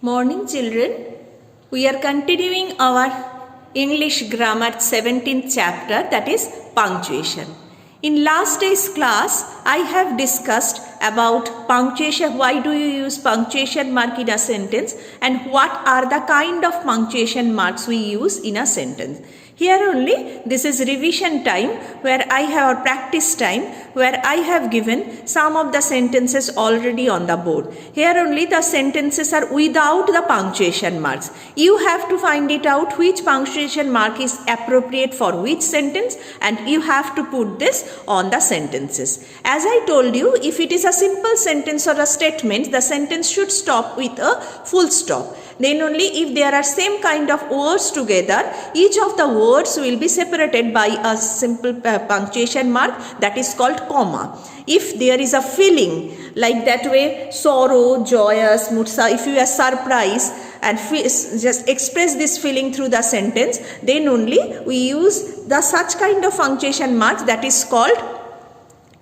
Morning children, we are continuing our English grammar 17th chapter, that is punctuation. In last day's class, I have discussed about punctuation, why do you use punctuation mark in a sentence and what are the kind of punctuation marks we use in a sentence. Here only this is revision time where I have a practice time where I have given some of the sentences already on the board. Here only the sentences are without the punctuation marks. You have to find it out which punctuation mark is appropriate for which sentence and you have to put this on the sentences. As I told you, if it is a simple sentence or a statement, the sentence should stop with a full stop. Then only if there are same kind of words together, each of the words will be separated by a simple punctuation mark, that is called comma. If there is a feeling like that way, sorrow, joyous, mutsa, if you are surprised and just express this feeling through the sentence, then only we use the such kind of punctuation marks, that is called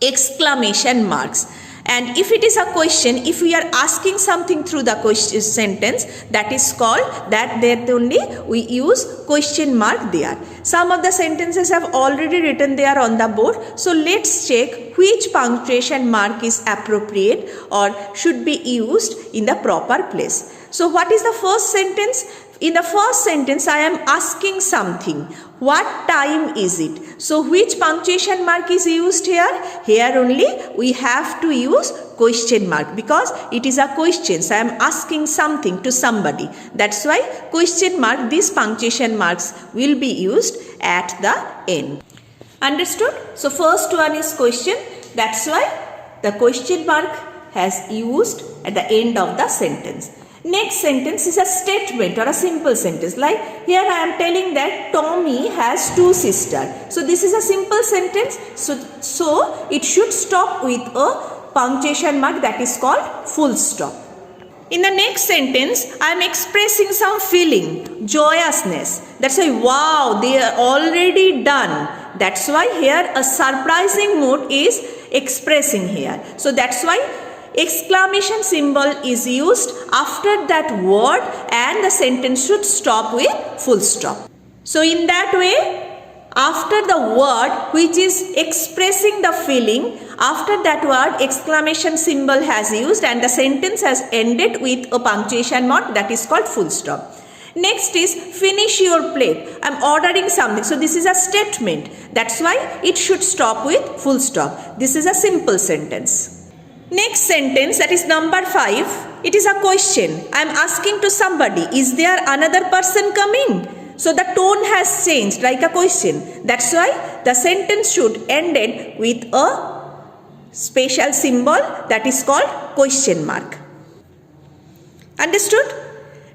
exclamation marks. And if it is a question, if we are asking something through the question sentence, that is called, that only we use question mark there. Some of the sentences have already written there on the board. So let's check which punctuation mark is appropriate or should be used in the proper place. So what is the first sentence? In the first sentence, I am asking something. What time is it? So which punctuation mark is used here? Here only we have to use question mark because it is a question. So I am asking something to somebody. That's why question mark, these punctuation marks will be used at the end. Understood? So first one is question. That's why the question mark has used at the end of the sentence. Next sentence is a statement or a simple sentence. Like here I am telling that Tommy has two sisters. So this is a simple sentence. So it should stop with a punctuation mark, that is called full stop. In the next sentence, I am expressing some feeling, joyousness. That's why, wow, they are already done. That's why here a surprising mood is expressing here. So that's why exclamation symbol is used after that word and the sentence should stop with full stop. So in that way, after the word which is expressing the feeling, after that word exclamation symbol has used and the sentence has ended with a punctuation mark, that is called full stop. Next is finish your plate. I am ordering something. So this is a statement. That's why it should stop with full stop. This is a simple sentence. Next sentence, that is number 5, it is a question. I am asking to somebody, is there another person coming? So the tone has changed like a question. That's why the sentence should end it with a special symbol, that is called question mark. Understood?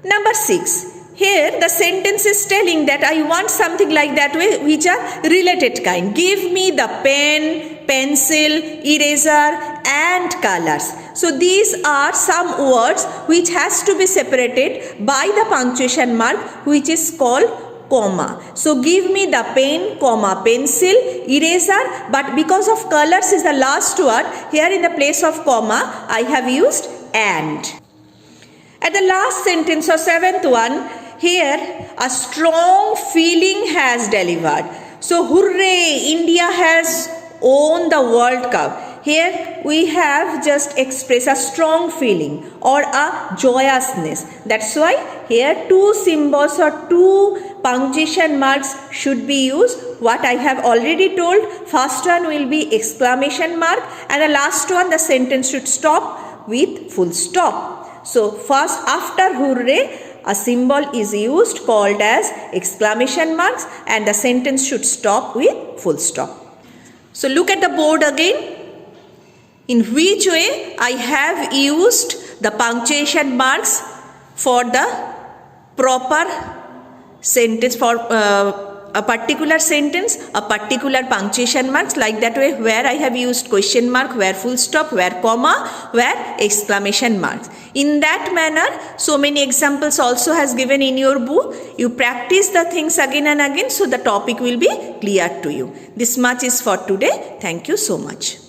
Number 6. Here the sentence is telling that I want something like that way which are related kind. Give me the pen, pencil, eraser and colors. So these are some words which has to be separated by the punctuation mark which is called comma. So give me the pen, comma, pencil, eraser, but because of colors is the last word, here in the place of comma I have used and. At the last sentence or 7th one, here a strong feeling has delivered. So hooray, India has won the World Cup. Here we have just expressed a strong feeling or a joyousness. That's why here two symbols or two punctuation marks should be used. What I have already told, first one will be exclamation mark and the last one the sentence should stop with full stop. So first after hooray, a symbol is used called as exclamation marks and the sentence should stop with full stop. So look at the board again. In which way I have used the punctuation marks for the proper sentence, for a particular sentence, a particular punctuation marks, like that way where I have used question mark, where full stop, where comma, where exclamation marks. In that manner, so many examples also has given in your book. You practice the things again and again so the topic will be clear to you. This much is for today. Thank you so much.